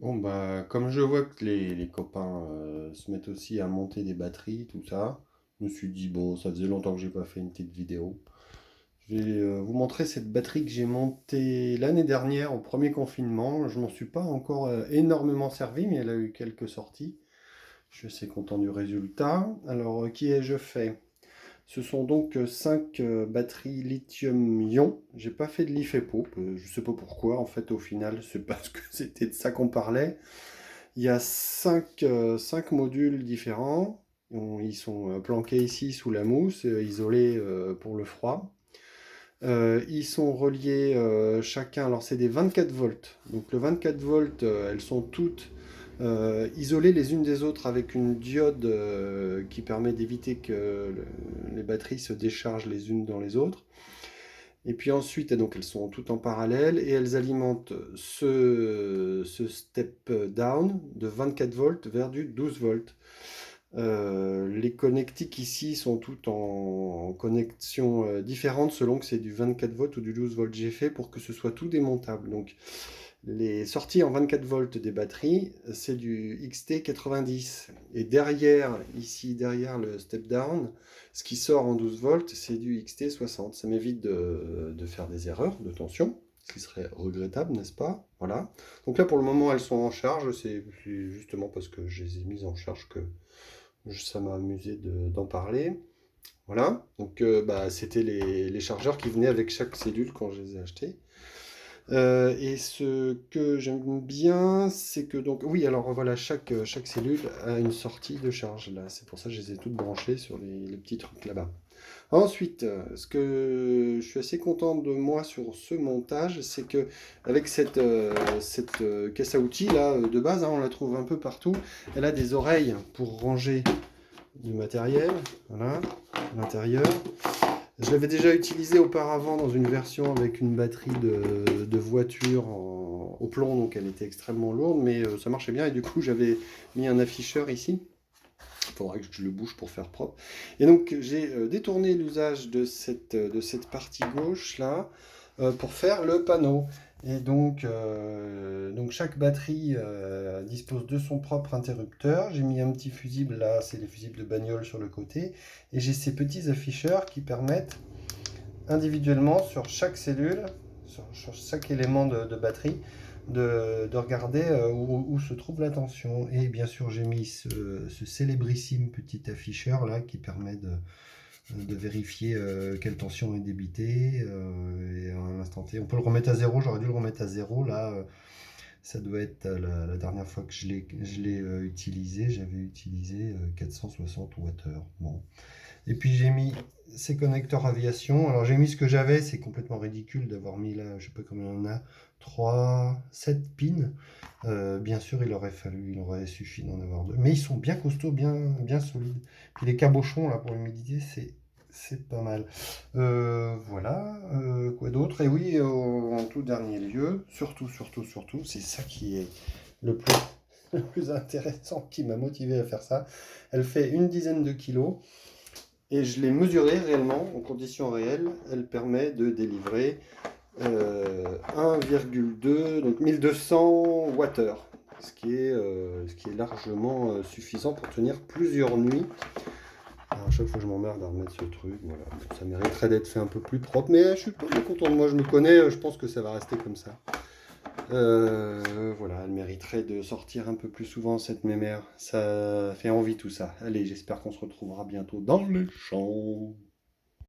Bon, bah, comme je vois que les copains se mettent aussi à monter des batteries, tout ça, je me suis dit, bon, ça faisait longtemps que j'ai pas fait une petite vidéo. Je vais vous montrer cette batterie que j'ai montée l'année dernière au premier confinement. Je m'en suis pas encore énormément servi, mais elle a eu quelques sorties. Je suis assez content du résultat. Alors, qui ai-je fait? Ce sont donc 5 batteries lithium-ion. J'ai pas fait de LiFePO, je sais pas pourquoi. En fait, au final, c'est parce que c'était de ça qu'on parlait. Il y a 5 modules différents. Ils sont planqués ici sous la mousse, isolés pour le froid. Ils sont reliés chacun, alors c'est des 24 volts. Donc le 24 volts, elles sont toutes isolées les unes des autres avec une diode qui permet d'éviter que les batteries se déchargent les unes dans les autres. Et puis ensuite, donc elles sont toutes en parallèle et elles alimentent ce step down de 24 volts vers du 12 volts. Les connectiques ici sont toutes en connexion différente selon que c'est du 24 volts ou du 12 volts. J'ai fait pour que ce soit tout démontable. Donc les sorties en 24 volts des batteries, c'est du XT90. Et derrière, ici derrière le step down, ce qui sort en 12 volts, c'est du XT60. Ça m'évite de faire des erreurs de tension, ce qui serait regrettable, n'est-ce pas? Voilà. Donc là, pour le moment, elles sont en charge. C'est justement parce que je les ai mises en charge que ça m'a amusé d'en parler. Voilà. Donc, bah, c'était les chargeurs qui venaient avec chaque cellule quand je les ai achetés. Et ce que j'aime bien, c'est que donc, oui, alors voilà, chaque cellule a une sortie de charge là. C'est pour ça que je les ai toutes branchées sur les petits trucs là-bas. Ensuite, ce que je suis assez content de moi sur ce montage, c'est que avec cette caisse à outils là de base, hein, on la trouve un peu partout. Elle a des oreilles pour ranger du matériel, voilà, à l'intérieur. Je l'avais déjà utilisé auparavant dans une version avec une batterie de voiture au plomb, donc elle était extrêmement lourde, mais ça marchait bien et du coup j'avais mis un afficheur ici. Il faudra que je le bouge pour faire propre. Et donc j'ai détourné l'usage de cette partie gauche là pour faire le panneau. Et donc chaque batterie dispose de son propre interrupteur. J'ai mis un petit fusible là, c'est les fusibles de bagnole sur le côté. Et j'ai ces petits afficheurs qui permettent individuellement sur chaque cellule, sur chaque élément de batterie, de regarder où se trouve la tension. Et bien sûr, j'ai mis ce célébrissime petit afficheur là qui permet de vérifier quelle tension est débitée et à un instant T. On peut le remettre à zéro, j'aurais dû le remettre à zéro là. Ça doit être la dernière fois que je l'ai utilisé, j'avais utilisé 460 Wh. Bon. Et puis j'ai mis ces connecteurs aviation. Alors j'ai mis ce que j'avais, c'est complètement ridicule d'avoir mis là, je sais pas combien il y en a, 3, 7 pins. Bien sûr, il aurait suffi d'en avoir deux. Mais ils sont bien costauds, bien solides. Puis les cabochons là pour l'humidité, c'est pas mal. Voilà, quoi d'autre? Et oui, en tout dernier lieu, surtout, c'est ça qui est le plus, le plus intéressant qui m'a motivé à faire ça. Elle fait une dizaine de kilos. Et je l'ai mesurée réellement, en conditions réelles. Elle permet de délivrer 1,2, donc 1200 Wh, ce qui est largement suffisant pour tenir plusieurs nuits. Alors, à chaque fois, je m'emmerde à remettre ce truc. Voilà. Bon, ça mériterait d'être fait un peu plus propre, mais je suis pas bien content de moi. Je me connais, je pense que ça va rester comme ça. Voilà, elle mériterait de sortir un peu plus souvent cette mémère. Ça fait envie tout ça. Allez, j'espère qu'on se retrouvera bientôt dans les champs.